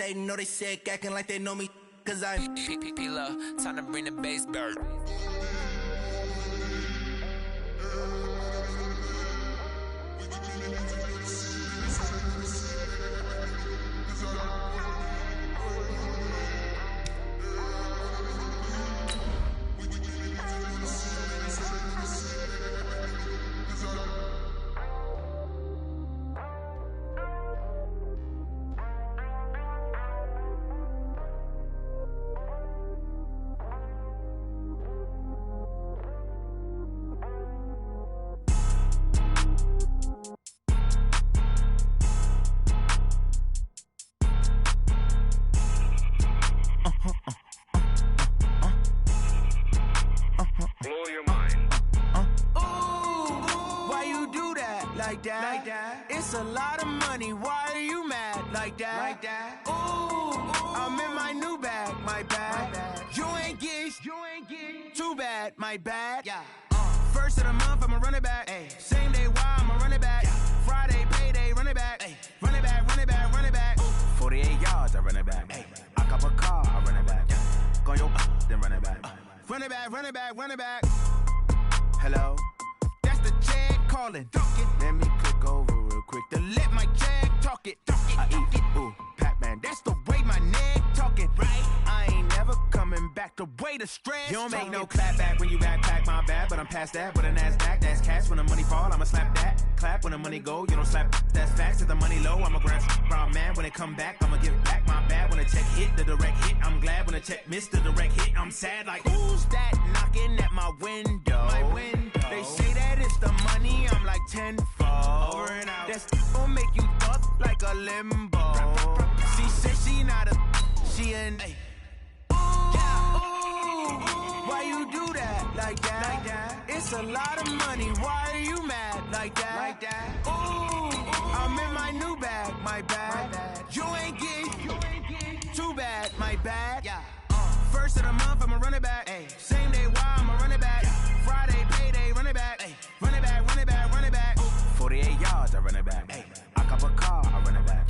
they know they sick, acting like they know me, cause I'm P-P-P-Lo, time to bring the bass back. Like that. It's a lot of money. Why are you mad like that? Ooh, I'm in my new bag, my bad. You ain't get too bad, my bad. Yeah. First of the month, I'ma run it back. Ay. Same day, why I'ma run it back. Yeah. Friday, payday, run it back. Ay. Run it back, run it back, run it back. 48 yards, I run it back. Ay. I cop a car, I run it back. Yeah. Go your then run it back. Run it back, run it back, run it back. Hello? That's the check calling. Let me click over real quick to let my check talk it. I eat it, ooh, Pac-Man. That's the way my neck talking. Right? I ain't never coming back the way the stress. You don't make no clap back when you backpack, my bad. But I'm past that with a NASDAQ. That's cash when the money fall, I'ma slap that. Clap when the money go, you don't slap. That's facts. If the money low, I'ma grab brown man. When it come back, I'ma give back my bad. When the check hit, the direct hit. I'm glad when the check missed the direct hit. I'm sad like, who's that knocking at my window? My window. They say that it's the money, I'm like tenfold. Over and out. That's gon' make you fuck like a limbo. She said she not a, she an ay. Why you do that like that? It's a lot of money. Why are you mad like that? Ooh, I'm in my new bag, my bad. You ain't get too bad, my bad. Yeah. First of the month, I'ma run it back. Ay. Same day, why I'ma run it back. Friday, payday, run it back. Ay. Run it back, run it back, run it back. 48 yards, I run it back. Ay. I cop a car, I run it back.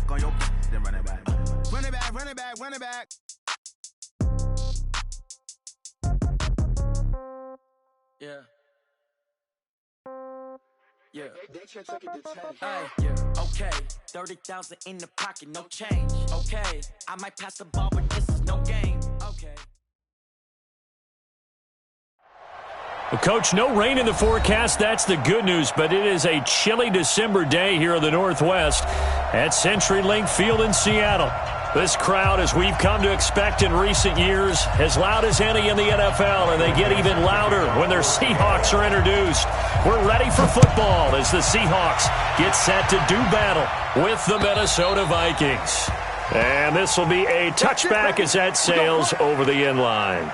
Go your then run it back. Run it back, run it back, run it back. Yeah. Yeah. Yeah. Okay. 30,000 in the pocket, no change. Okay. I might pass the ball, but this is no game. Okay. Well, Coach, no rain in the forecast. That's the good news, but it is a chilly December day here in the Northwest at CenturyLink Field in Seattle. This crowd, as we've come to expect in recent years, as loud as any in the NFL, and they get even louder when their Seahawks are introduced. We're ready for football as the Seahawks get set to do battle with the Minnesota Vikings. And this will be a touchback as that sails over the end line.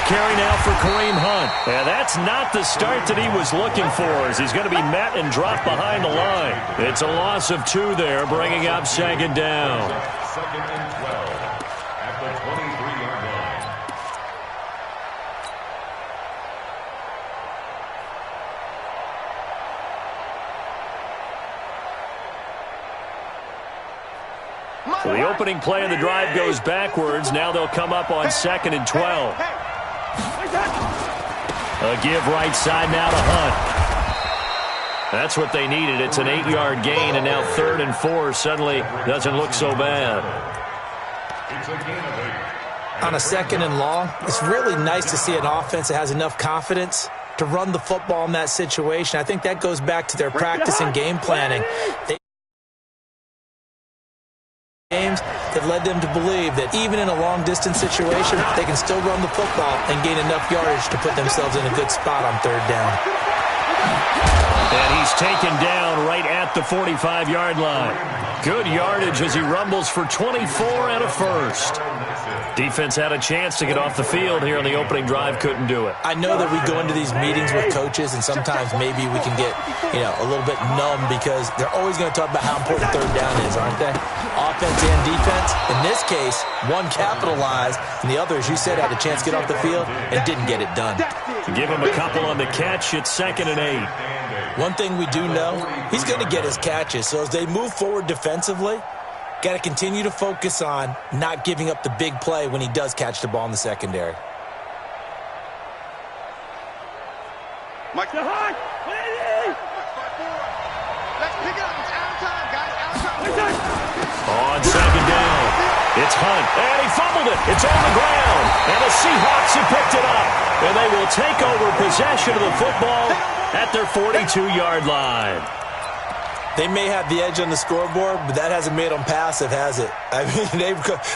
Carry now for Kareem Hunt. And that's not the start that he was looking for, as he's going to be met and dropped behind the line. It's a loss of 2 there, bringing up second down. Second and 12 at the 23-yard line. So the opening play of the drive goes backwards. Now they'll come up on second and 12. A give right side now to Hunt. That's what they needed. It's an 8-yard gain, and now 3rd and 4 suddenly doesn't look so bad. On a 2nd and long, it's really nice to see an offense that has enough confidence to run the football in that situation. I think that goes back to their practice and game planning. Games that led them to believe that even in a long-distance situation, they can still run the football and gain enough yardage to put themselves in a good spot on 3rd down. And he's taken down right at the 45-yard line. Good yardage as he rumbles for 24 and a first. Defense had a chance to get off the field here on the opening drive, couldn't do it. I know that we go into these meetings with coaches, and sometimes maybe we can get, a little bit numb because they're always going to talk about how important third down is, aren't they? Offense and defense. In this case, one capitalized, and the other, as you said, had a chance to get off the field and didn't get it done. Give him a couple on the catch. It's 2nd and 8. One thing we do know, he's going to get his catches. So as they move forward defensively, got to continue to focus on not giving up the big play when he does catch the ball in the secondary. Mike, let's pick it up. It's out of time, guys. Out of time. On 2nd down, it's Hunt, and he fumbled it. It's on the ground, and the Seahawks have picked it up, and they will take over possession of the football at their 42-yard line. They may have the edge on the scoreboard, but that hasn't made them passive, has it? I mean,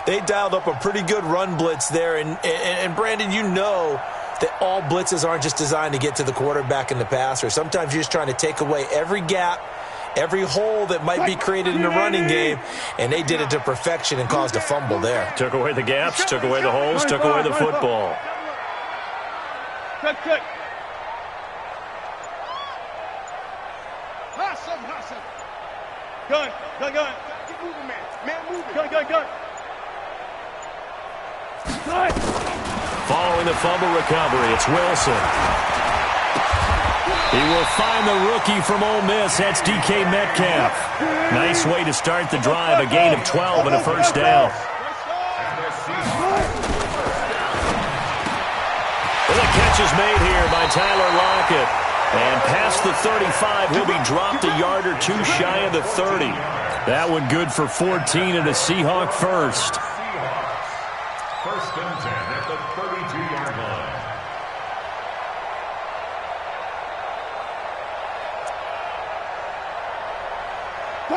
they dialed up a pretty good run blitz there. And Brandon, you know that all blitzes aren't just designed to get to the quarterback and the passer. Sometimes you're just trying to take away every gap, every hole that might be created in the running game, and they did it to perfection and caused a fumble there. Took away the gaps, took away the holes, took away the football. Cut. Gun. Keep moving, man. Man, moving. Gun. Following the fumble recovery, it's Wilson. He will find the rookie from Ole Miss. That's DK Metcalf. Nice way to start the drive. A gain of 12 and a first down. Well, the catch is made here by Tyler Lockett. And past the 35, he'll be dropped a yard or two shy of the 30. That one good for 14 and a Seahawk first. First and 10 at the 32-yard line.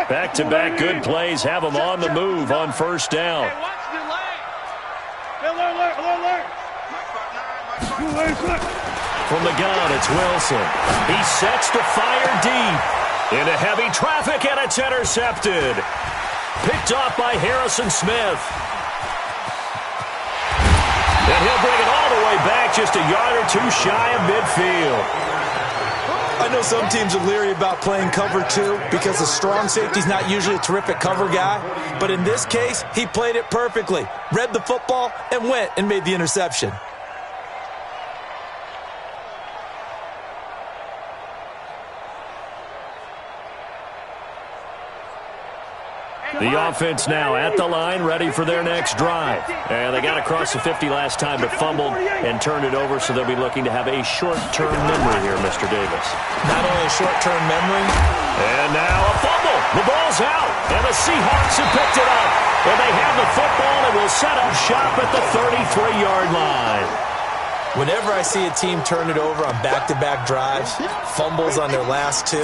Back-to-back good plays have them on the move on first down. Hey, watch the lane. Alert. From the gun, it's Wilson. He sets to fire deep. Into heavy traffic, and it's intercepted. Picked off by Harrison Smith. And he'll bring it all the way back just a yard or two shy of midfield. I know some teams are leery about playing cover 2 because the strong safety's not usually a terrific cover guy. But in this case, he played it perfectly. Read the football and went and made the interception. The offense now at the line, ready for their next drive. And they got across the 50 last time, but fumbled and turned it over, so they'll be looking to have a short-term memory here, Mr. Davis. Not only a short-term memory. And now a fumble. The ball's out, and the Seahawks have picked it up. And they have the football and will set up shop at the 33-yard line. Whenever I see a team turn it over on back-to-back drives, fumbles on their last 2,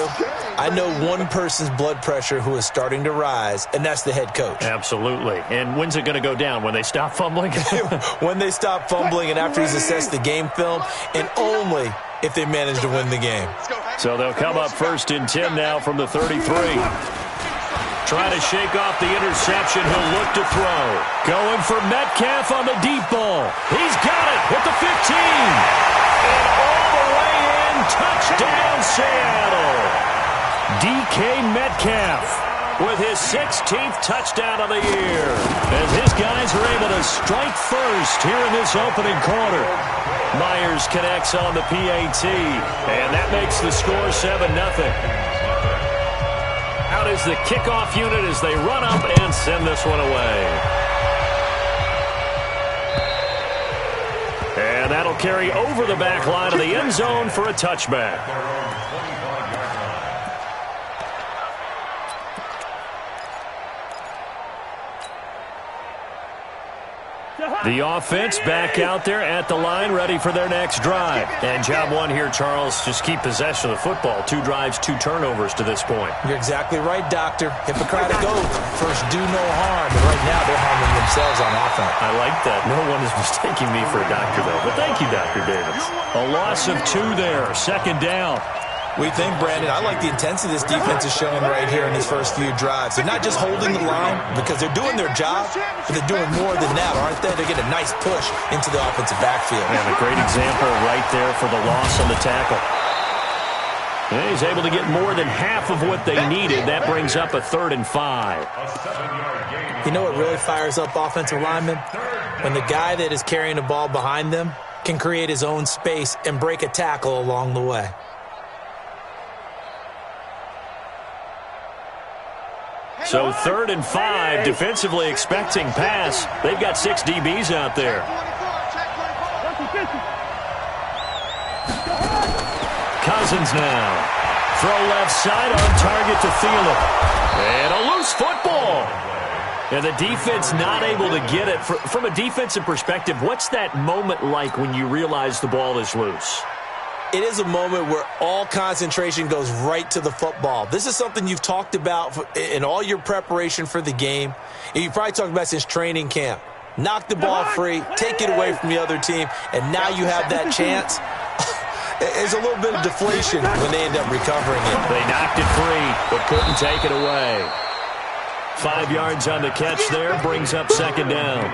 I know one person's blood pressure who is starting to rise, and that's the head coach. Absolutely. And when's it going to go down? When they stop fumbling? When they stop fumbling and after he's assessed the game film, and only if they manage to win the game. So they'll come up first and 10 now from the 33. Trying to shake off the interception. He'll look to throw. Going for Metcalf on the deep ball. He's got it at the 15. And all the way in. Touchdown, Seattle. DK Metcalf with his 16th touchdown of the year. As his guys are able to strike first here in this opening quarter. Myers connects on the PAT. And that makes the score 7-0. Out is the kickoff unit as they run up and send this one away. And that'll carry over the back line of the end zone for a touchback. The offense back out there at the line, ready for their next drive. And job one here, Charles, just keep possession of the football. 2 drives, 2 turnovers to this point. You're exactly right, Doctor. Hippocratic oath. First, do no harm. And right now, they're harming themselves on offense. I like that. No one is mistaking me for a doctor, though. But thank you, Dr. Davis. A loss of 2 there. Second down. We think, Brandon, I like the intensity this defense is showing right here in these first few drives. They're not just holding the line because they're doing their job, but they're doing more than that, aren't they? They're getting a nice push into the offensive backfield. And a great example right there for the loss on the tackle. And he's able to get more than half of what they needed. That brings up a 3rd and 5. You know what really fires up offensive linemen? When the guy that is carrying the ball behind them can create his own space and break a tackle along the way. So 3rd and 5, defensively expecting pass. They've got 6 DBs out there. Cousins now. Throw left side on target to Thielen. And a loose football. And the defense not able to get it. From a defensive perspective, what's that moment like when you realize the ball is loose? It is a moment where all concentration goes right to the football. This is something you've talked about in all your preparation for the game. And you probably talked about since training camp. Knock the ball free, take it away from the other team, and now you have that chance. There's a little bit of deflation when they end up recovering it. They knocked it free, but couldn't take it away. 5 yards on the catch there, brings up 2nd down.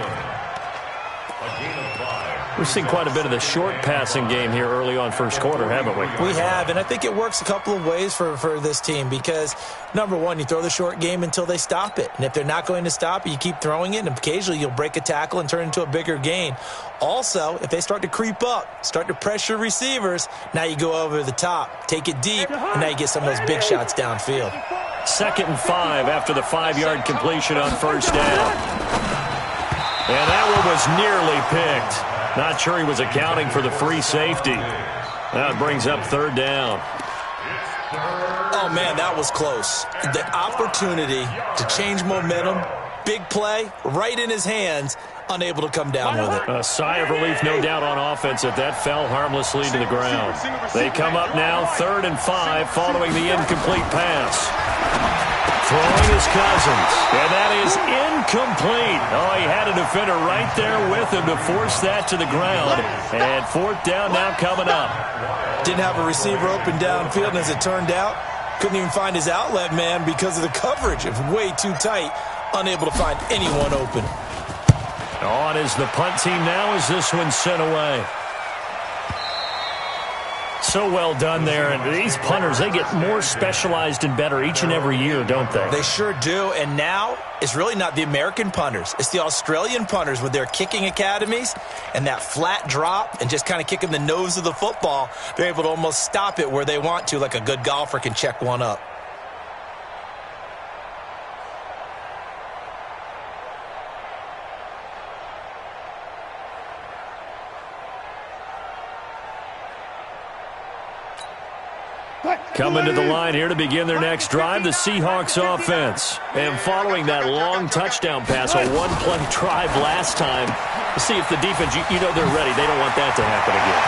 We've seen quite a bit of the short passing game here early on first quarter, haven't we? We have, and I think it works a couple of ways for this team because, number one, you throw the short game until they stop it. And if they're not going to stop it, you keep throwing it, and occasionally you'll break a tackle and turn it into a bigger gain. Also, if they start to creep up, start to pressure receivers, now you go over the top, take it deep, and now you get some of those big shots downfield. 2nd and 5 after the 5-yard completion on 1st down. And that one was nearly picked. Not sure he was accounting for the free safety. That brings up 3rd down. Oh, man, that was close. The opportunity to change momentum, big play, right in his hands, unable to come down with it. A sigh of relief, no doubt, on offense if that fell harmlessly to the ground. They come up now 3rd and 5 following the incomplete pass. Throwing his Cousins, and that is incomplete. Oh, he had a defender right there with him to force that to the ground. And 4th down now coming up. Didn't have a receiver open downfield, and as it turned out, couldn't even find his outlet man because of the coverage. It was way too tight, unable to find anyone open. On is the punt team now as this one's sent away. So well done there. And these punters, they get more specialized and better each and every year, don't they? They sure do. And now it's really not the American punters. It's the Australian punters with their kicking academies and that flat drop and just kind of kicking the nose of the football. They're able to almost stop it where they want to, like a good golfer can check one up. Coming to the line here to begin their next drive, the Seahawks offense. And following that long touchdown pass, a one-play drive last time, to see if the defense, you know they're ready. They don't want that to happen again.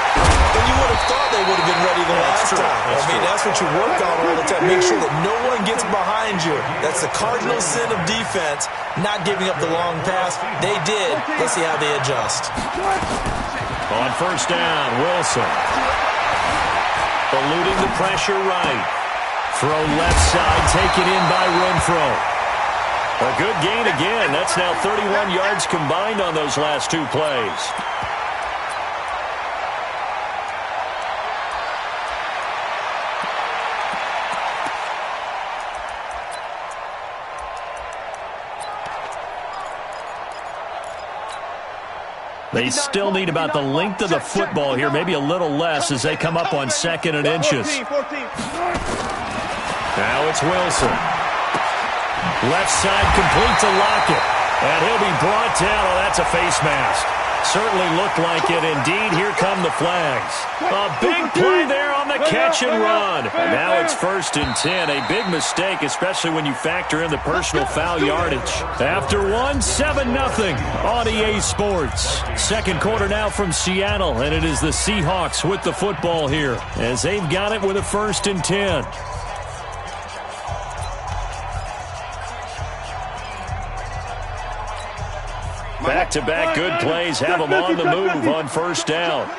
And you would have thought they would have been ready the last time. That's what you work on all the time. Make sure that no one gets behind you. That's the cardinal sin of defense, not giving up the long pass. They did. Let's see how they adjust. On 1st down, Wilson. Eluding the pressure right. Throw left side, taken in by Renfro. A good gain again. That's now 31 yards combined on those last 2 plays. They still need about the length of the football here, maybe a little less as they come up on 2nd and inches. Now it's Wilson. Left side complete to Lockett. And he'll be brought down. Oh, that's a face mask. Certainly looked like it. Indeed, here come the flags. A big play there on the catch and run. And now it's 1st and 10. A big mistake, especially when you factor in the personal foul yardage. After 7-0 on EA Sports. 2nd quarter now from Seattle, and it is the Seahawks with the football here as they've got it with a 1st and 10. Back-to-back good plays have them on the move on 1st down.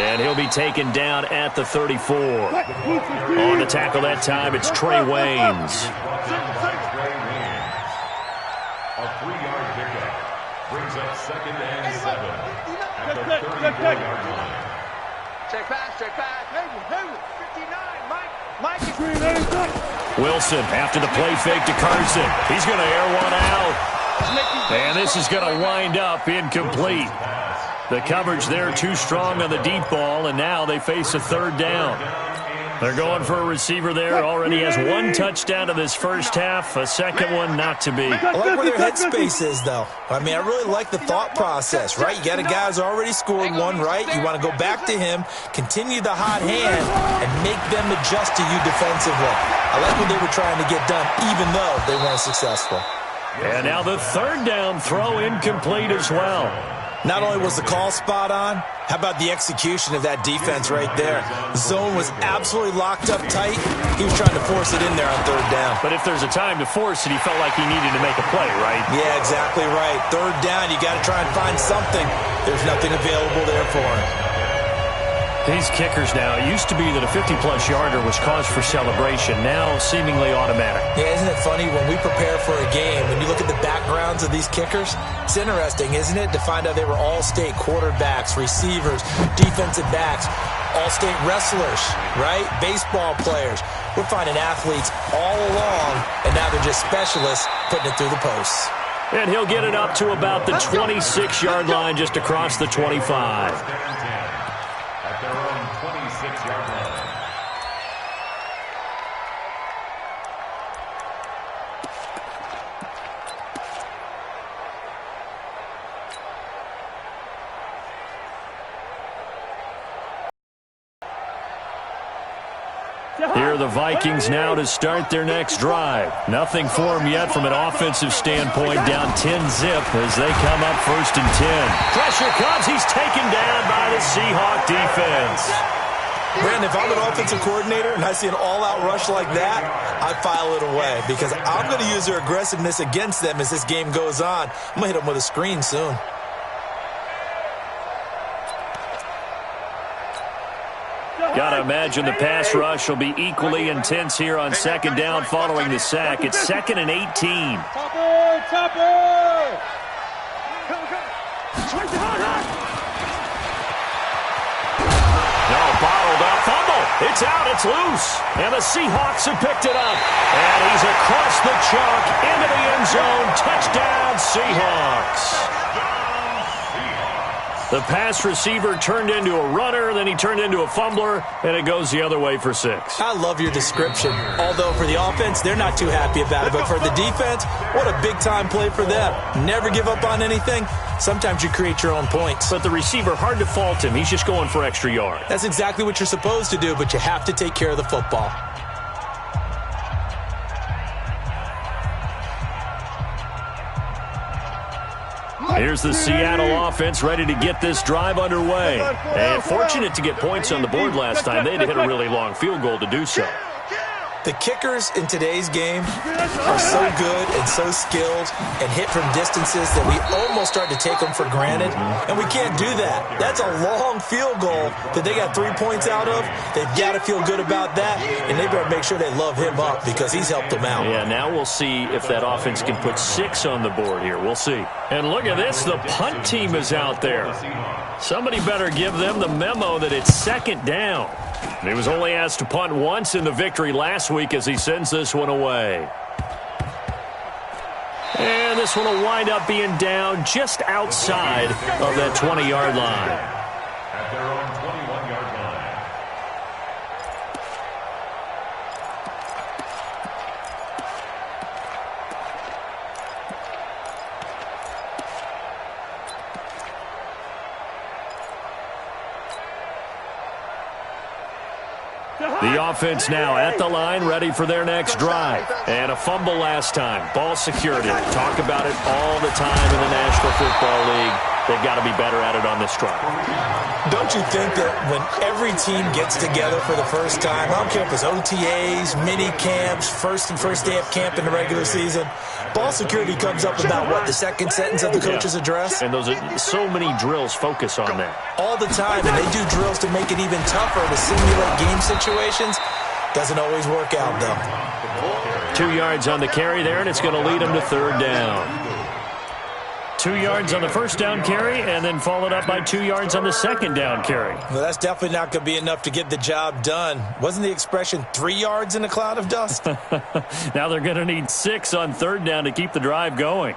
And he'll be taken down at the 34. On the tackle that time, it's Trey Waynes. A 3-yard pickup brings up 2nd and 7 at the 34-yard line. Check pass. 59, Mike. Wilson after the play fake to Carson. He's going to air one out. And this is going to wind up incomplete. The coverage there too strong on the deep ball, and now they face a 3rd down. They're going for a receiver there. Already has 1 touchdown in this first half. A second one not to be. I like where their headspace is, though. I mean, I really like the thought process, right? You got a guy who's already scored one, right? You want to go back to him, continue the hot hand, and make them adjust to you defensively. I like what they were trying to get done, even though they weren't successful. And now the 3rd down throw incomplete as well. Not only was the call spot on, how about the execution of that defense right there? The zone was absolutely locked up tight. He was trying to force it in there on 3rd down. But if there's a time to force it, he felt like he needed to make a play, right? Yeah, exactly right. 3rd down, you got to try and find something. There's nothing available there for him. These kickers now, it used to be that a 50-plus yarder was cause for celebration, now seemingly automatic. Yeah, isn't it funny when we prepare for a game, when you look at the backgrounds of these kickers, it's interesting, isn't it, to find out they were all-state quarterbacks, receivers, defensive backs, all-state wrestlers, right? Baseball players. We're finding athletes all along, and now they're just specialists putting it through the posts. And he'll get it up to about the 26-yard line just across the 25. Their own 26-yard line. Here are the Vikings now to start their next drive. Nothing for them yet from an offensive standpoint. Down 10-zip as they come up 1st and 10. Pressure comes. He's taken down by the Seahawk defense. Brandon, if I'm an offensive coordinator and I see an all-out rush like that, I file it away because I'm going to use their aggressiveness against them as this game goes on. I'm going to hit them with a screen soon. Got to imagine the pass rush will be equally intense here on 2nd down following the sack. It's 2nd and 18. No, bottled up. Fumble. It's out. It's loose. And the Seahawks have picked it up. And he's across the chalk into the end zone. Touchdown, Seahawks. The pass receiver turned into a runner, then he turned into a fumbler, and it goes the other way for 6. I love your description. Although for the offense, they're not too happy about it. But for the defense, what a big-time play for them. Never give up on anything. Sometimes you create your own points. But the receiver, hard to fault him. He's just going for extra yards. That's exactly what you're supposed to do, but you have to take care of the football. Here's the Seattle offense ready to get this drive underway. And fortunate to get points on the board last time. They had to hit a really long field goal to do so. The kickers in today's game are so good and so skilled and hit from distances that we almost start to take them for granted, and we can't do that. That's a long field goal that they got 3 points out of. They've got to feel good about that, and they better make sure they love him up because he's helped them out. Yeah, now we'll see if that offense can put 6 on the board here. We'll see. And look at this. The punt team is out there. Somebody better give them the memo that it's 2nd down. He was only asked to punt once in the victory last week as he sends this one away. And this one will wind up being down just outside of that 20-yard line. At their own 21-yard line. The offense now at the line, ready for their next drive. And a fumble last time. Ball security. Talk about it all the time in the National Football League. they've got to be better at it on this drive. Don't you think that when every team gets together for the first time, I don't care if it's OTAs, mini camps, first day of camp in the regular season, ball security comes up about what, the second sentence of the coach's address? And those are so many drills focus on that. All the time, and they do drills to make it even tougher to simulate game situations. Doesn't always work out, though. 2 yards on the carry there, and it's going to lead them to third down. 2 yards on the first down carry, and then followed up by 2 yards on the second down carry. Well, that's definitely not going to be enough to get the job done. Wasn't the expression 3 yards in a cloud of dust? Now they're going to need 6 on third down to keep the drive going.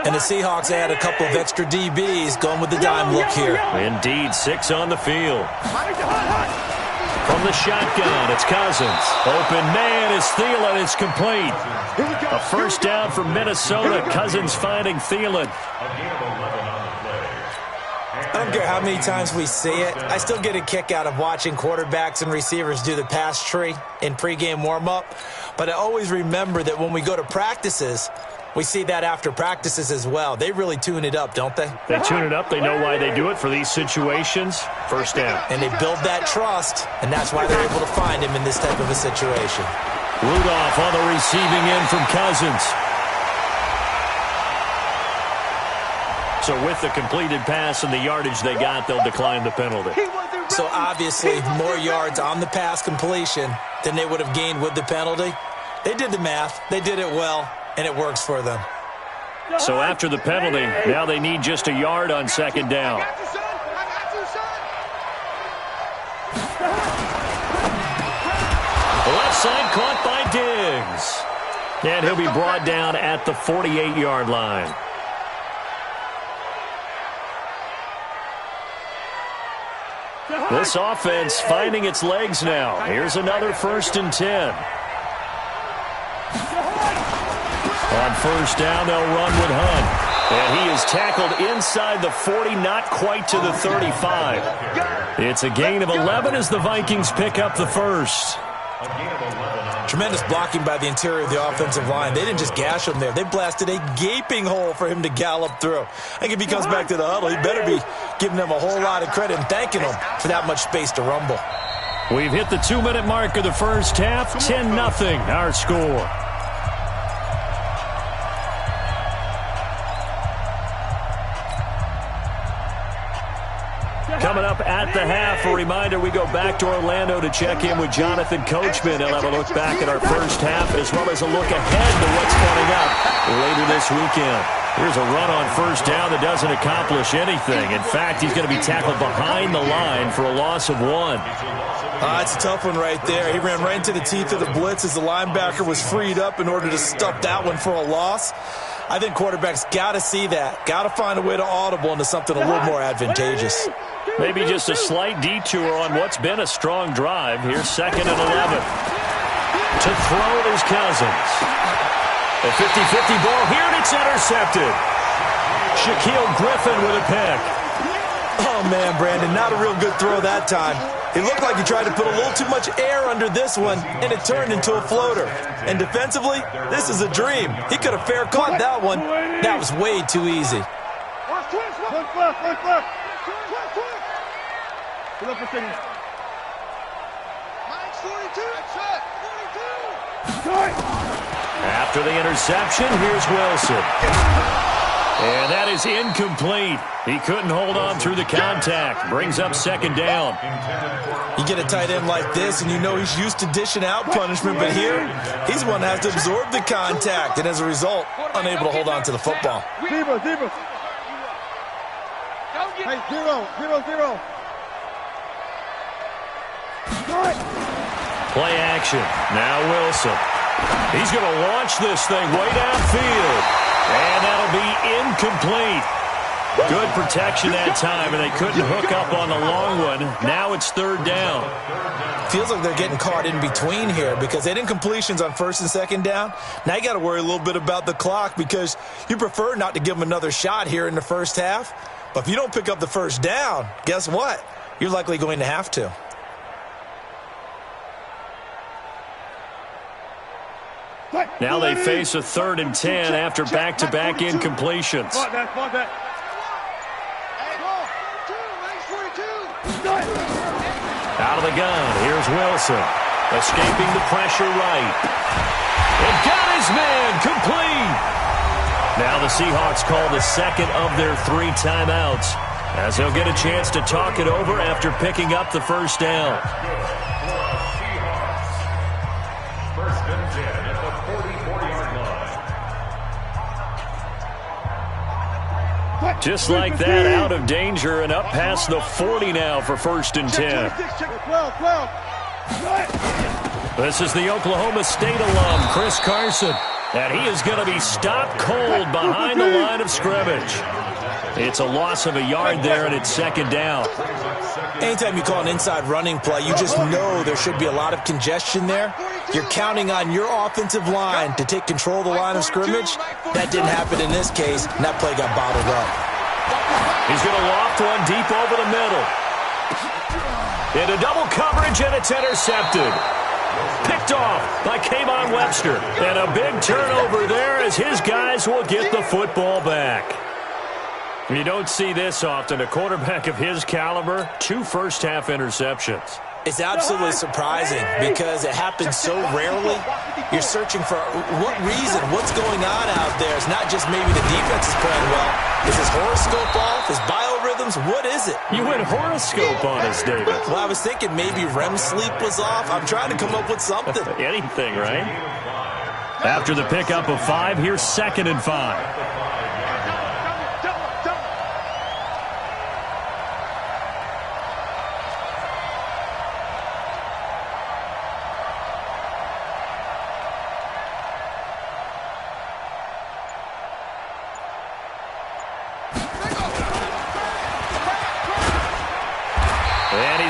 And the Seahawks add a couple of extra DBs going with the dime look here. Indeed, 6 on the field. From the shotgun, it's Cousins. Open man is Thielen. It's complete. A first down for Minnesota. Cousins finding Thielen. I don't care how many times we see it. I still get a kick out of watching quarterbacks and receivers do the pass tree in pregame warm-up. But I always remember that when we go to practices, we see that after practices as well. They really tune it up, don't they? They tune it up. They know why they do it for these situations. First down. And they build that trust, and that's why they're able to find him in this type of a situation. Rudolph on the receiving end from Cousins. So with the completed pass and the yardage they got, they'll decline the penalty. So obviously more yards on the pass completion than they would have gained with the penalty. They did the math. They did it well. And it works for them. So after the penalty, now they need just a yard on second down. Left side caught by Diggs. And he'll be brought down at the 48-yard line. This offense finding its legs now. Here's another 1st and 10. On first down, they'll run with Hunt. And he is tackled inside the 40, not quite to the 35. It's a gain of 11 as the Vikings pick up the first. Tremendous blocking by the interior of the offensive line. They didn't just gash him there. They blasted a gaping hole for him to gallop through. I think if he comes back to the huddle, he better be giving them a whole lot of credit and thanking them for that much space to rumble. We've hit the 2-minute mark of the first half. 10-0 our score. Coming up at the half, a reminder, we go back to Orlando to check in with Jonathan Coachman. He'll have a look back at our first half as well as a look ahead to what's coming up later this weekend. Here's a run on first down that doesn't accomplish anything. In fact, he's going to be tackled behind the line for a loss of 1. It's a tough one right there. He ran right into the teeth of the blitz as the linebacker was freed up in order to stuff that one for a loss. I think quarterbacks got to see that. Got to find a way to audible into something a little more advantageous. Maybe just a slight detour on what's been a strong drive. Here's 2nd and 11. To throw is Cousins. A 50-50 ball here, and it's intercepted. Shaquille Griffin with a pick. Oh, man, Brandon, not a real good throw that time. It looked like he tried to put a little too much air under this one, and it turned into a floater. And defensively, this is a dream. He could have fair caught that one. That was way too easy. After the interception, here's Wilson. And that is incomplete. He couldn't hold on through the contact. Brings up 2nd down. You get a tight end like this, and you know he's used to dishing out punishment, but here, he's the one that has to absorb the contact, and as a result, unable to hold on to the football. Zero. Hey, 0. Play action. Now Wilson. He's going to launch this thing way downfield. And that'll be incomplete. Good protection that time, and they couldn't hook up on the long one. Now it's 3rd down. Feels like they're getting caught in between here because they didn't completions on 1st and 2nd down. Now you got to worry a little bit about the clock because you prefer not to give them another shot here in the first half. But if you don't pick up the first down, guess what? You're likely going to have to. What? Now they face a 3rd and 10 after back-to-back incompletions. Out of the gun, here's Wilson. Escaping the pressure right. And got his man complete. Now the Seahawks call the second of their 3 timeouts, as he'll get a chance to talk it over after picking up the first down. First and 10 at the 44-yard line. Just like that, out of danger and up past the 40 now for 1st and 10. This is the Oklahoma State alum, Chris Carson, and he is going to be stopped cold behind the line of scrimmage. It's a loss of a yard there, and it's 2nd down. Anytime you call an inside running play, you just know there should be a lot of congestion there. You're counting on your offensive line to take control of the line of scrimmage. That didn't happen in this case, and that play got bottled up. He's going to loft one deep over the middle. Into double coverage, and it's intercepted. Picked off by Kayvon Webster. And a big turnover there as his guys will get the football back. You don't see this often. A quarterback of his caliber, 2 first-half interceptions. It's absolutely surprising because it happens so rarely. You're searching for what reason, what's going on out there. It's not just maybe the defense is playing well. Is his horoscope off? His biorhythms? What is it? You went horoscope on us, David. Well, I was thinking maybe REM sleep was off. I'm trying to come up with something. Anything, right? After the pickup of 5, here's 2nd and 5.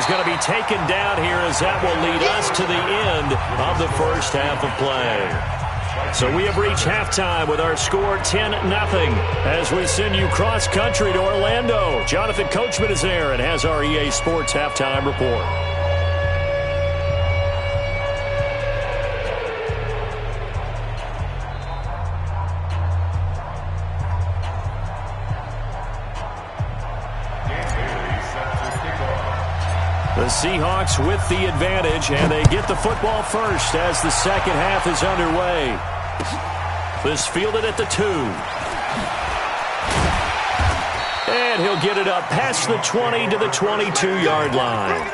Going to be taken down here as that will lead us to the end of the first half of play. So we have reached halftime with our score 10-0 as we send you cross-country to Orlando. Jonathan Coachman is there and has our EA Sports halftime report. The Seahawks with the advantage, and they get the football first as the second half is underway. This fielded at the 2. And he'll get it up past the 20 to the 22-yard line.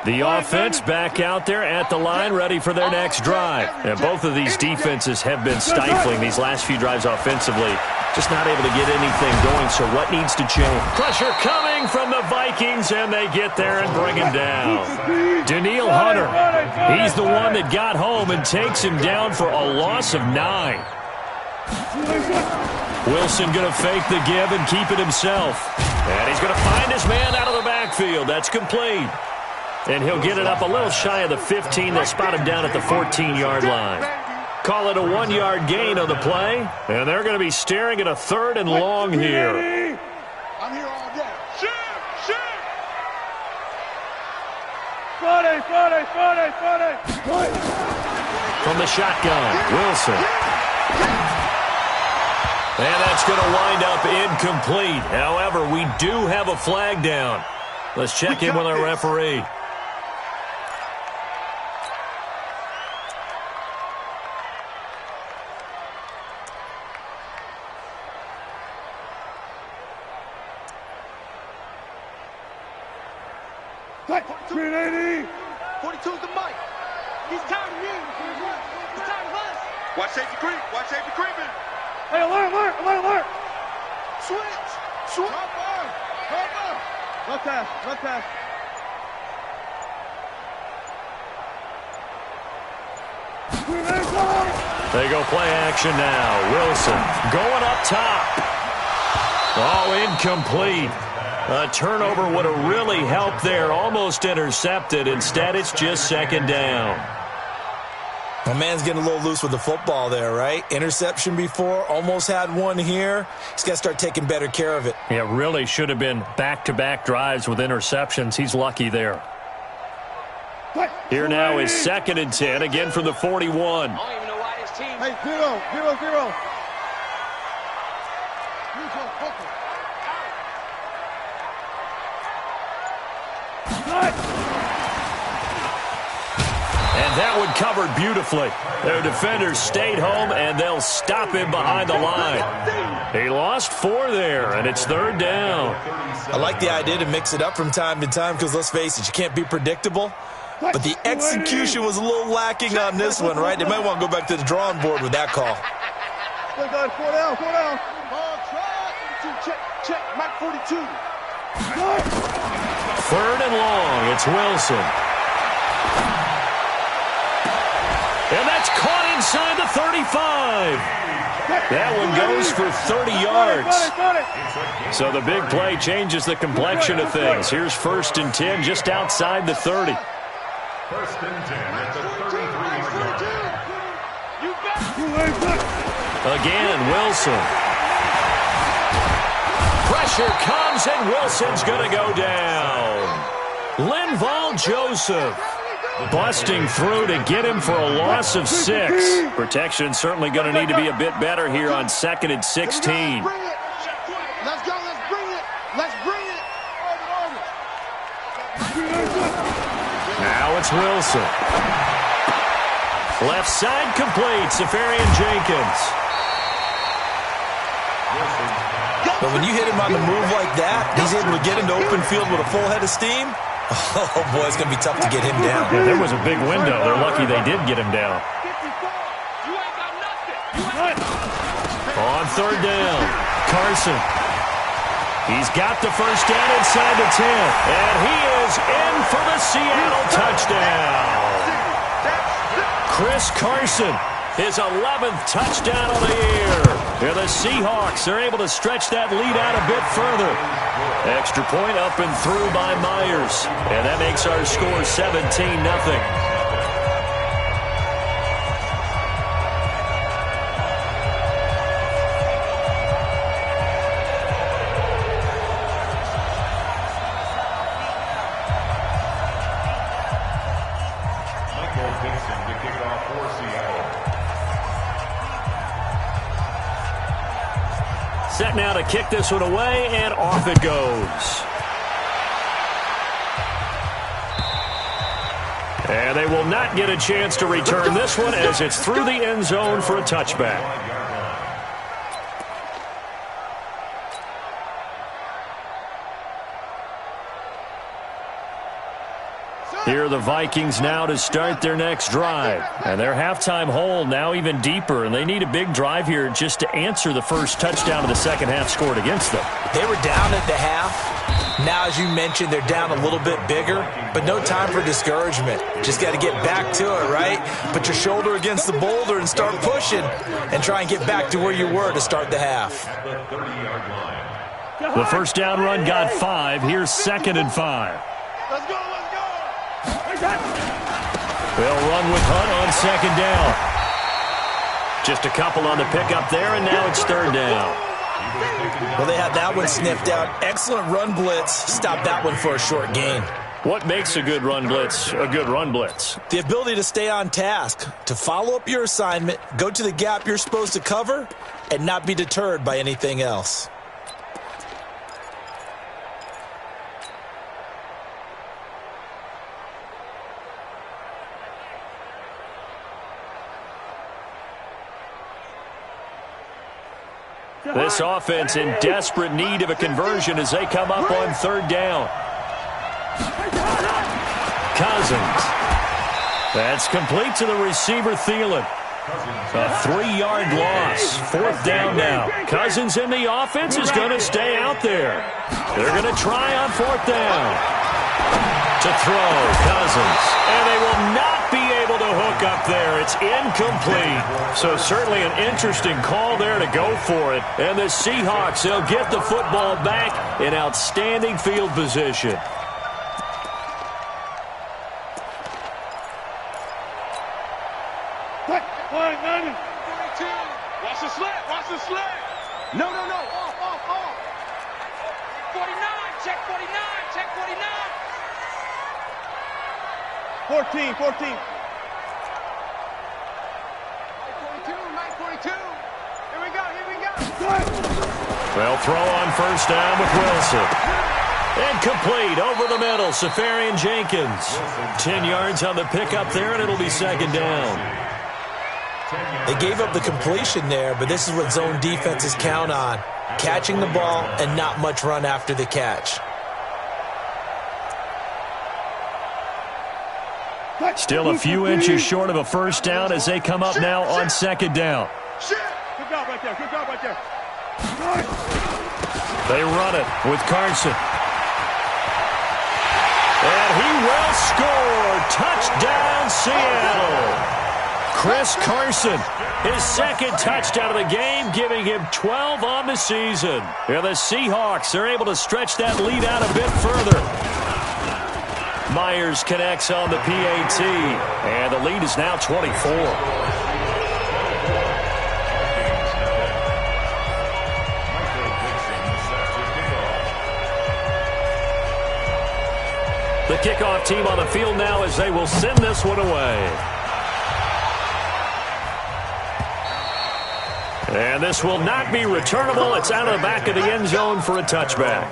The offense back out there at the line, ready for their next drive. And both of these defenses have been stifling these last few drives offensively. Just not able to get anything going, so what needs to change? Pressure coming from the Vikings, and they get there and bring him down. Danielle Hunter, he's the one that got home and takes him down for a loss of 9. Wilson going to fake the give and keep it himself. And he's going to find his man out of the backfield. That's complete. And he'll get it up a little shy of the 15. They'll spot him down at the 14-yard line. Call it a 1-yard gain on the play. And they're going to be staring at a 3rd and long here. I'm here all day. Shoot! From the shotgun, Wilson. And that's going to wind up incomplete. However, we do have a flag down. Let's check in with our referee. Green 80. 42's the mic. He's tired of me. He's tired of us. Watch safety creep. Watch safety creeping. Hey, alert. Switch. Drop on. Left pass. They go play action now. Wilson going up top. Oh, incomplete. A turnover would have really helped there. Almost intercepted. Instead, it's just second down. My man's getting a little loose with the football there, right? Interception before, almost had one here. He's got to start taking better care of it. Yeah, really should have been back-to-back drives with interceptions. He's lucky there. Here now is 2nd and 10, again from the 41. I don't even know why this team... Hey, 0-0-0. And that one covered beautifully. Their defenders stayed home, and they'll stop him behind the line. He lost 4 there, and it's 3rd down. I like the idea to mix it up from time to time because, let's face it, you can't be predictable. But the execution was a little lacking on this one, right? They might want to go back to the drawing board with that call. 4 down. Check, Mike 42. 3rd and long, it's Wilson. And that's caught inside the 35. That one goes for 30 yards. So the big play changes the complexion of things. Here's 1st and 10 just outside the 30. 1st and 10 at the 33-yard line. Again, Wilson. Pressure comes, and Wilson's going to go down. Linval Joseph busting through to get him for a loss of 6. Protection certainly going to need to be a bit better here on 2nd and 16. Let's go, let's bring it. Now it's Wilson. Left side complete, Safarian Jenkins. But when you hit him on the move like that, he's able to get into open field with a full head of steam. Oh, boy, it's going to be tough to get him down. Yeah, there was a big window. They're lucky they did get him down. On 3rd down, Carson. He's got the 1st down inside the 10. And he is in for the Seattle touchdown. Chris Carson, his 11th touchdown of the year. Here the Seahawks are able to stretch that lead out a bit further. Extra point up and through by Myers. And that makes our score 17-0. Set now to kick this one away, and off it goes. And they will not get a chance to return this one as it's through the end zone for a touchback. Here are the Vikings now to start their next drive. And their halftime hole now even deeper, and they need a big drive here just to answer the first touchdown of the second half scored against them. They were down at the half. Now, as you mentioned, they're down a little bit bigger, but no time for discouragement. Just got to get back to it, right? Put your shoulder against the boulder and start pushing and try and get back to where you were to start the half. The first down run got 5. Here's 2nd and 5. Let's go. They'll run with Hunt on 2nd down. Just a couple on the pickup there, and now it's 3rd down. Well, they had that one sniffed out. Excellent run blitz. Stop that one for a short gain. What makes a good run blitz a good run blitz? The ability to stay on task, to follow up your assignment, go to the gap you're supposed to cover, and not be deterred by anything else. This offense in desperate need of a conversion as they come up on 3rd down. Cousins. That's complete to the receiver, Thielen. A 3-yard loss. 4th down now. Cousins in the offense is going to stay out there. They're going to try on 4th down. To throw, Cousins. And they will not be able the hook up there. It's incomplete. So certainly an interesting call there to go for it. And the Seahawks, they'll get the football back in outstanding field position. Watch the slant. Watch the slant. No. Off. 49. Check 49. Check 49. 14. 42. 42. Here we go. They'll throw on first down with Wilson. Incomplete over the middle. Safarian Jenkins. 10 yards on the pickup there, and it'll be second down. They gave up the completion there, but this is what zone defenses count on. Catching the ball and not much run after the catch. Still a few inches short of a first down as they come up now on second down. Good job right there. They run it with Carson. And he will score. Touchdown, Seattle. Chris Carson, his second touchdown of the game, giving him 12 on the season. And the Seahawks are able to stretch that lead out a bit further. Myers connects on the PAT, and the lead is now 24. The kickoff team on the field now as they will send this one away. And this will not be returnable. It's out of the back of the end zone for a touchback.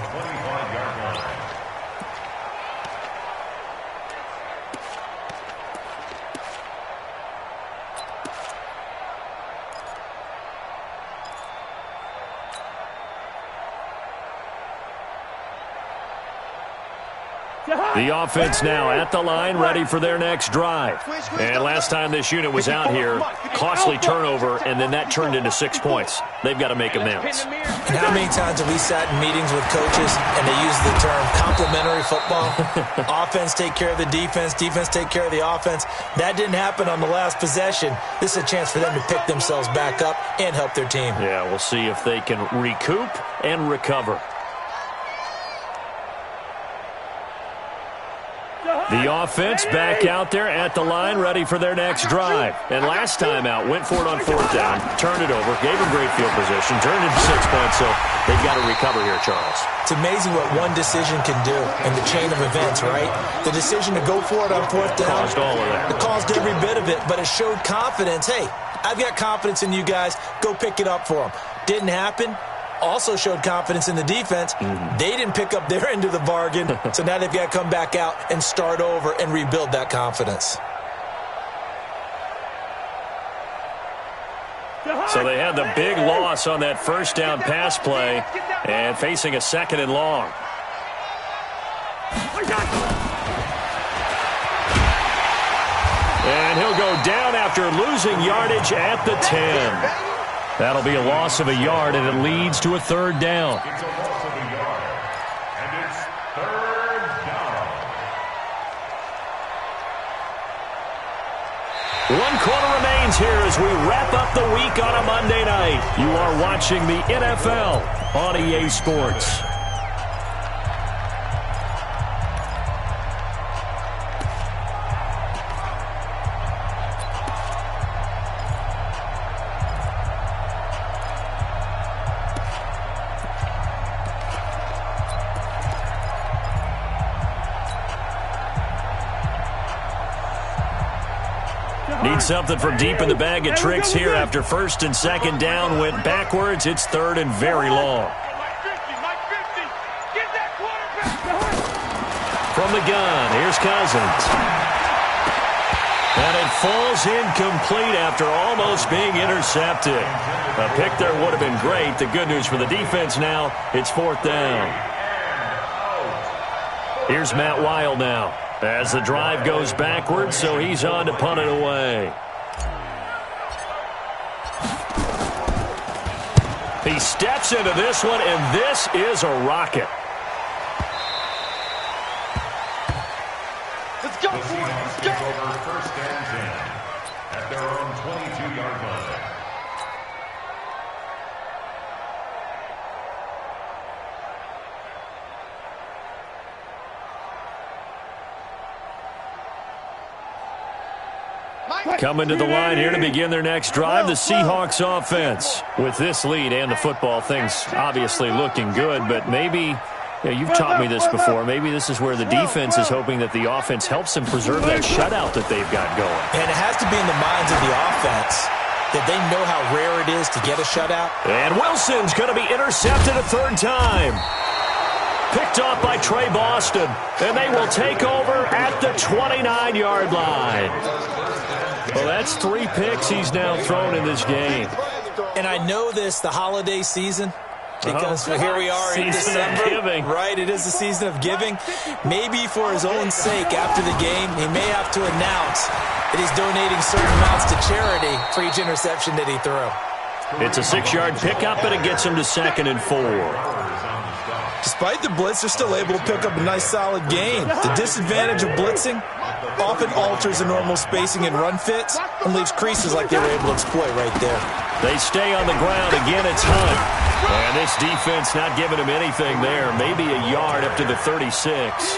The offense now at the line, ready for their next drive. And last time this unit was out here, costly turnover, and then that turned into 6 points. They've got to make amends. And how many times have we sat in meetings with coaches and they use the term complementary football? Offense take care of the defense, defense take care of the offense. That didn't happen on the last possession. This is a chance for them to pick themselves back up and help their team. Yeah, we'll see if they can recoup and recover. The offense back out there at the line, ready for their next drive. And last time out, went for it on fourth down, turned it over, gave them great field position, turned it into 6 points, so they've got to recover here, Charles. It's amazing what one decision can do in the chain of events, right? The decision to go for it on fourth down. Caused all of that. It caused every bit of it, but it showed confidence. Hey, I've got confidence in you guys. Go pick it up for them. Didn't happen. Also showed confidence in the defense. They didn't pick up their end of the bargain, so now they've got to come back out and start over and rebuild that confidence. So they had the big loss on that first down pass play and facing a second and long. And he'll go down after losing yardage at the 10. That'll be a loss of a yard, and it leads to a third down. It's a loss of a yard, and it's third down. 1 quarter remains here as we wrap up the week on a Monday night. You are watching the NFL on EA Sports. Need something from deep in the bag of tricks here after first and second down went backwards. It's third and very long. From the gun, here's Cousins. And it falls incomplete after almost being intercepted. A pick there would have been great. The good news for the defense now, it's fourth down. Here's Matt Weil now as the drive goes backwards, so he's on to punt it away. He steps into this one, and this is a rocket. Let's go, boys. Let's go. first and 10 at their own 22-yard line. Coming to the line here to begin their next drive, the Seahawks offense. With this lead and the football, things obviously looking good, but maybe, you've taught me this before, maybe this is where the defense is hoping that the offense helps them preserve that shutout that they've got going. And it has to be in the minds of the offense that they know how rare it is to get a shutout. And Wilson's going to be intercepted a third time. Picked off by Trey Boston, and they will take over at the 29-yard line. Well, that's 3 picks he's now thrown in this game. And I know this, the holiday season, because here we are in December. Right, it is the season of giving. Maybe for his own sake, after the game, he may have to announce that he's donating certain amounts to charity for each interception that he threw. It's a 6-yard pickup, and it gets him to 2nd and 4. Despite the blitz, they're still able to pick up a nice, solid gain. The disadvantage of blitzing often alters the normal spacing and run fits and leaves creases like they were able to exploit right there. They stay on the ground. Again, it's Hunt. And this defense not giving him anything there. Maybe a yard up to the 36.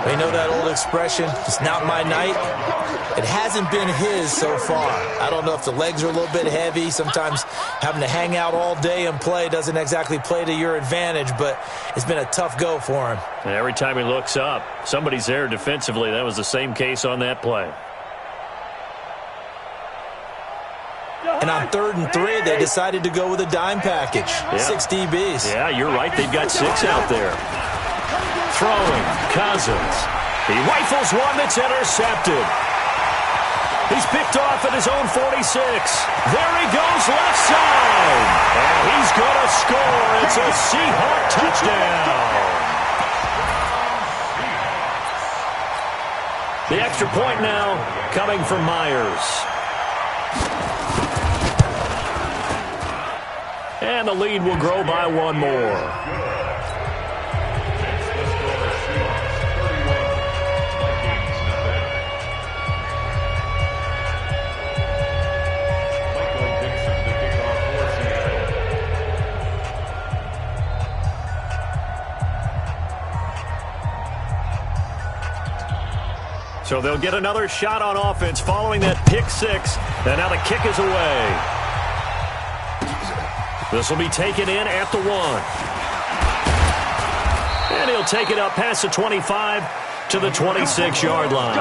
They know that old expression, it's not my night. It hasn't been his so far. I don't know if the legs are a little bit heavy. Sometimes having to hang out all day and play doesn't exactly play to your advantage, but it's been a tough go for him. And every time he looks up, somebody's there defensively. That was the same case on that play. And on 3rd and 3, they decided to go with a dime package. 6 DBs. Yeah, you're right. They've got 6 out there. Throwing, Cousins. He rifles one that's intercepted. He's picked off at his own 46. There he goes, left side. And he's going to score. It's a Seahawk touchdown. The extra point now coming from Myers. And the lead will grow by 1 more. So they'll get another shot on offense following that pick 6. And now the kick is away. This will be taken in at the 1. And he'll take it up past the 25 to the 26-yard line.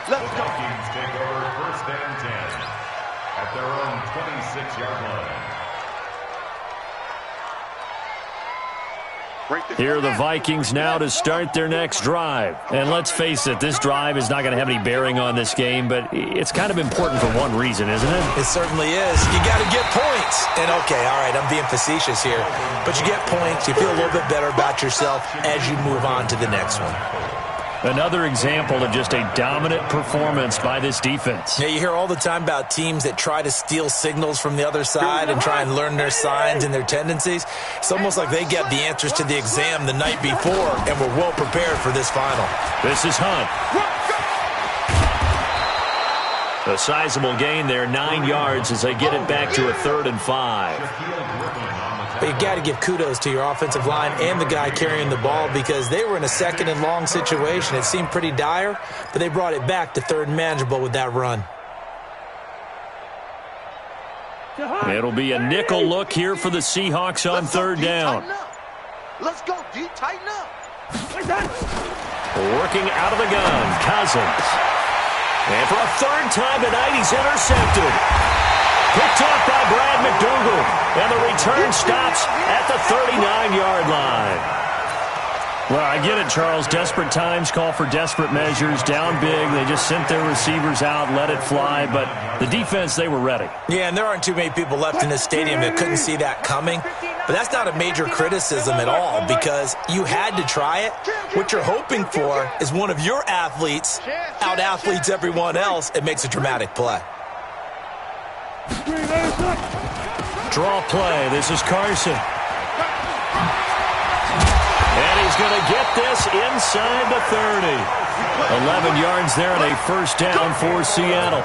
The Vikings take over 1st and 10 at their own 26-yard line. Here are the Vikings now to start their next drive. And let's face it, this drive is not going to have any bearing on this game, but it's kind of important for one reason, isn't it? It certainly is. You got to get points. And okay, all right, I'm being facetious here. But you get points, you feel a little bit better about yourself as you move on to the next one. Another example of just a dominant performance by this defense. Yeah, you hear all the time about teams that try to steal signals from the other side and try and learn their signs and their tendencies. It's almost like they get the answers to the exam the night before and were well prepared for this final. This is Hunt. A sizable gain there, 9 yards as they get it back to a 3rd and 5. But you got to give kudos to your offensive line and the guy carrying the ball because they were in a 2nd and long situation. It seemed pretty dire, but they brought it back to 3rd and manageable with that run. It'll be a nickel look here for the Seahawks on 3rd down. Let's go, D. Tighten up. Working out of the gun, Cousins. And for a 3rd time tonight, he's intercepted. Picked off by Brad McDougal, and the return stops at the 39-yard line. Well, I get it, Charles. Desperate times call for desperate measures. Down big, they just sent their receivers out, let it fly, but the defense, they were ready. Yeah, and there aren't too many people left in this stadium that couldn't see that coming. But that's not a major criticism at all because you had to try it. What you're hoping for is one of your athletes out-athletes everyone else and makes a dramatic play. Draw play. This is Carson. And he's going to get this inside the 30. 11 yards there and a first down for Seattle.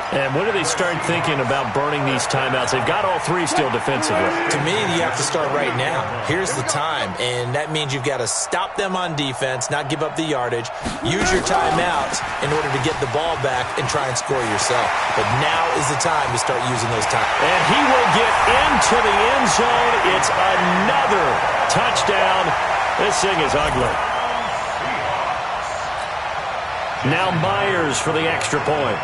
And when do they start thinking about burning these timeouts? They've got all three still defensively. To me, you have to start right now. Here's the time, and that means you've got to stop them on defense, not give up the yardage, use your timeouts in order to get the ball back and try and score yourself. But now is the time to start using those timeouts. And he will get into the end zone. It's another touchdown. This thing is ugly. Now Myers for the extra point.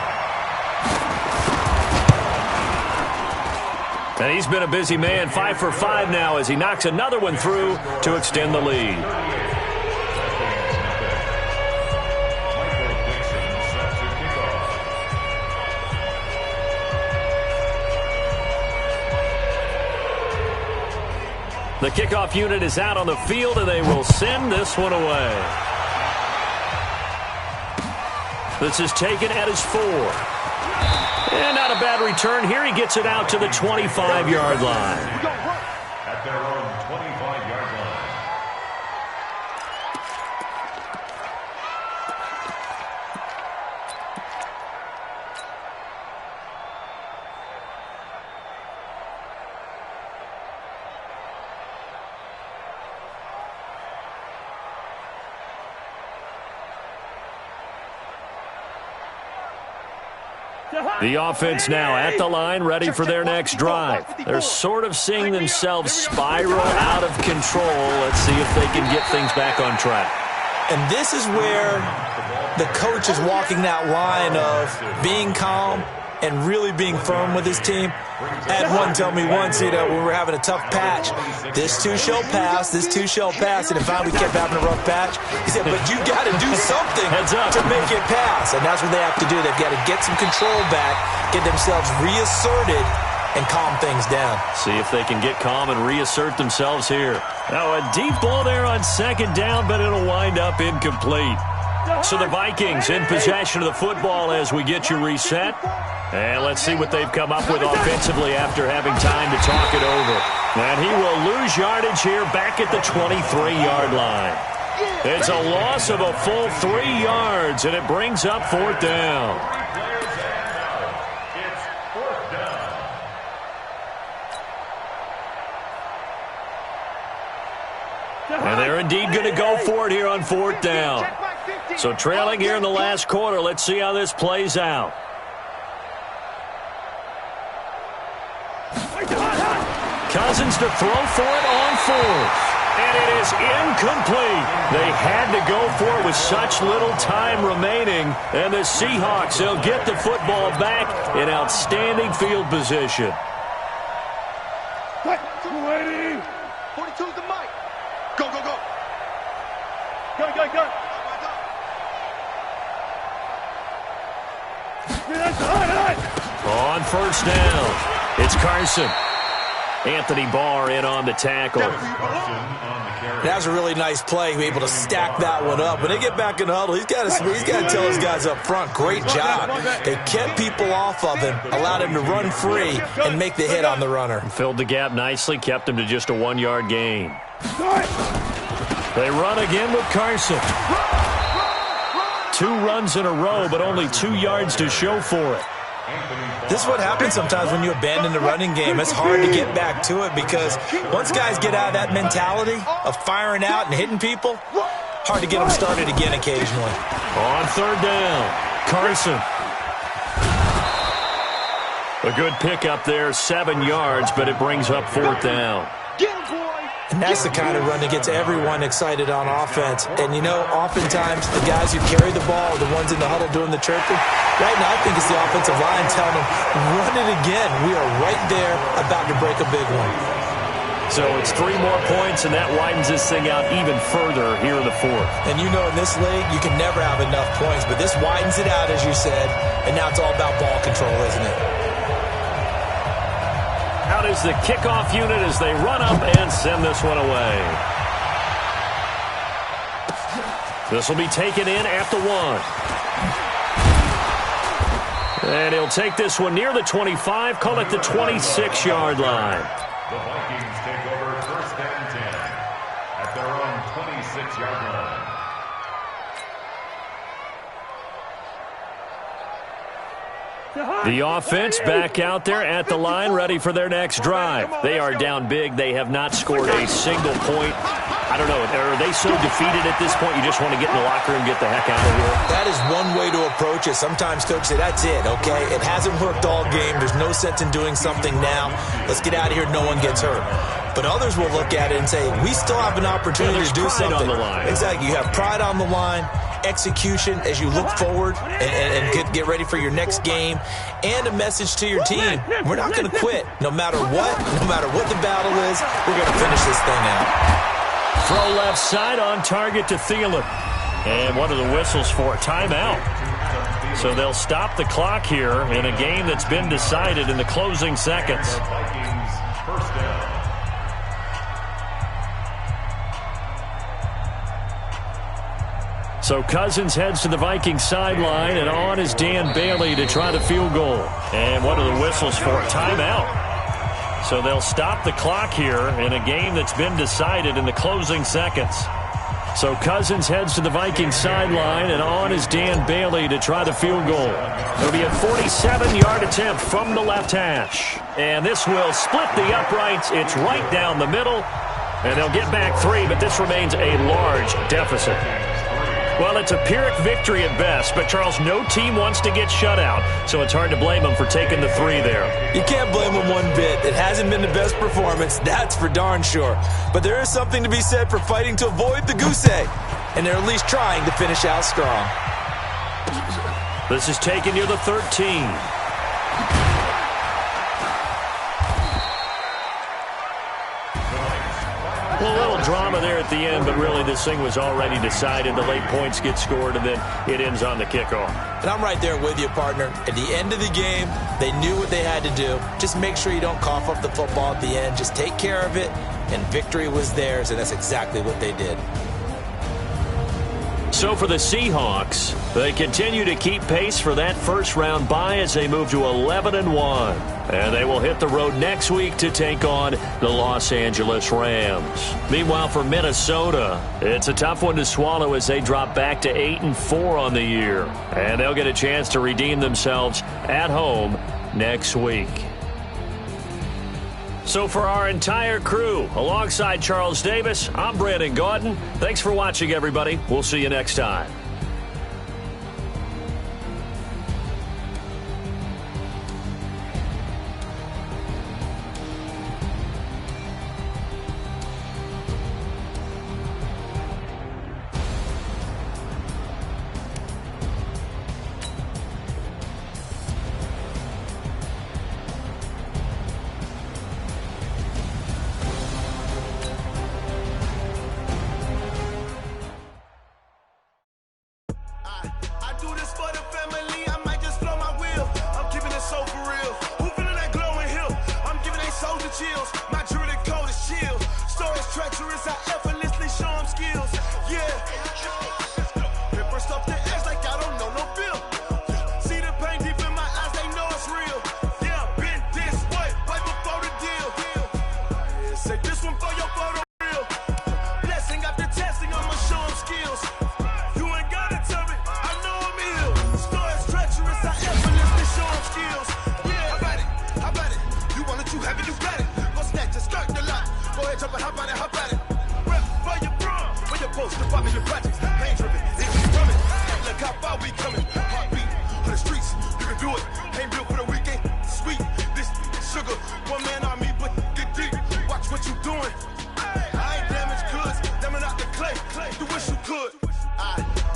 And he's been a busy man, 5 for 5 now as he knocks another one through to extend the lead. The kickoff unit is out on the field, and they will send this one away. This is taken at his 4. And not a bad return here. He gets it out to the 25-yard line. At their own 25-yard line. The offense now at the line, ready for their next drive. They're sort of seeing themselves spiral out of control. Let's see if they can get things back on track. And this is where the coach is walking that line of being calm and really being firm with his team. I had one tell me once, when we were having a tough patch, this too shall pass, this too shall pass, and finally we kept having a rough patch. He said, but you got to do something to make it pass, and that's what they have to do. They've got to get some control back, get themselves reasserted, and calm things down. See if they can get calm and reassert themselves here. Now a deep ball there on second down, but it'll wind up incomplete. So the Vikings in possession of the football as we get you reset. And let's see what they've come up with offensively after having time to talk it over. And he will lose yardage here back at the 23-yard line. It's a loss of a full 3 yards, and it brings up 4th down. It's 4th down. And they're indeed going to go for it here on 4th down. So trailing here in the last quarter, let's see how this plays out. Cousins to throw for it on 4th. And it is incomplete. They had to go for it with such little time remaining. And the Seahawks, they'll get the football back in outstanding field position. 280. 42's the mic. Go, go, go. Go, go, go. On 1st down, it's Carson. Anthony Barr in on the tackle. That was a really nice play, able to stack that one up. When they get back in the huddle, he's got to tell his guys up front, great job. They kept people off of him, allowed him to run free and make the hit on the runner. Filled the gap nicely, kept him to just a 1-yard gain. They run again with Carson. 2 runs in a row, but only 2 yards to show for it. This is what happens sometimes when you abandon the running game. It's hard to get back to it because once guys get out of that mentality of firing out and hitting people, hard to get them started again occasionally. On 3rd down, Carson. A good pickup there, 7 yards, but it brings up 4th down. And that's the kind of run that gets everyone excited on offense. And, oftentimes the guys who carry the ball are the ones in the huddle doing the chirping. Right now, I think it's the offensive line telling them, run it again. We are right there about to break a big one. So it's 3 more points, and that widens this thing out even further here in the 4th. And in this league, you can never have enough points. But this widens it out, as you said. And now it's all about ball control, isn't it? Out is the kickoff unit as they run up and send this one away. This will be taken in at the 1. And he'll take this one near the 25, call it the 26-yard line. The Vikings take over 1st and 10 at their own 26-yard line. The offense back out there at the line, ready for their next drive. They are down big. They have not scored a single point. I don't know. Are they so defeated at this point you just want to get in the locker room and get the heck out of here? That is one way to approach it. Sometimes coaches say, that's it, okay? It hasn't worked all game. There's no sense in doing something now. Let's get out of here. No one gets hurt. But others will look at it and say, we still have an opportunity to do something. On the line. Exactly. You have pride on the line, execution as you look forward and get ready for your next game, and a message to your team. We're not going to quit. No matter what the battle is, we're going to finish this thing out. Throw left side on target to Thielen. And one of the whistles for a timeout. So they'll stop the clock here in a game that's been decided in the closing seconds. First down. So Cousins heads to the Vikings sideline, and on is Dan Bailey to try the field goal. And one of the whistles for a timeout. So they'll stop the clock here in a game that's been decided in the closing seconds. So Cousins heads to the Vikings sideline, and on is Dan Bailey to try the field goal. It'll be a 47-yard attempt from the left hash. And this will split the uprights. It's right down the middle. And they'll get back 3, but this remains a large deficit. Well, it's a Pyrrhic victory at best, but, Charles, no team wants to get shut out, so it's hard to blame them for taking the 3 there. You can't blame them one bit. It hasn't been the best performance, that's for darn sure. But there is something to be said for fighting to avoid the goose egg, and they're at least trying to finish out strong. This is taken near the 13. A little drama there at the end, but really this thing was already decided. The late points get scored, and then it ends on the kickoff. And I'm right there with you, partner. At the end of the game, they knew what they had to do. Just make sure you don't cough up the football at the end. Just take care of it, and victory was theirs, and that's exactly what they did. So for the Seahawks, they continue to keep pace for that first-round bye as they move to 11-1. And they will hit the road next week to take on the Los Angeles Rams. Meanwhile, for Minnesota, it's a tough one to swallow as they drop back to 8-4 on the year. And they'll get a chance to redeem themselves at home next week. So for our entire crew, alongside Charles Davis, I'm Brandon Gaudin. Thanks for watching, everybody. We'll see you next time.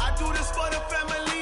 I do this for the family.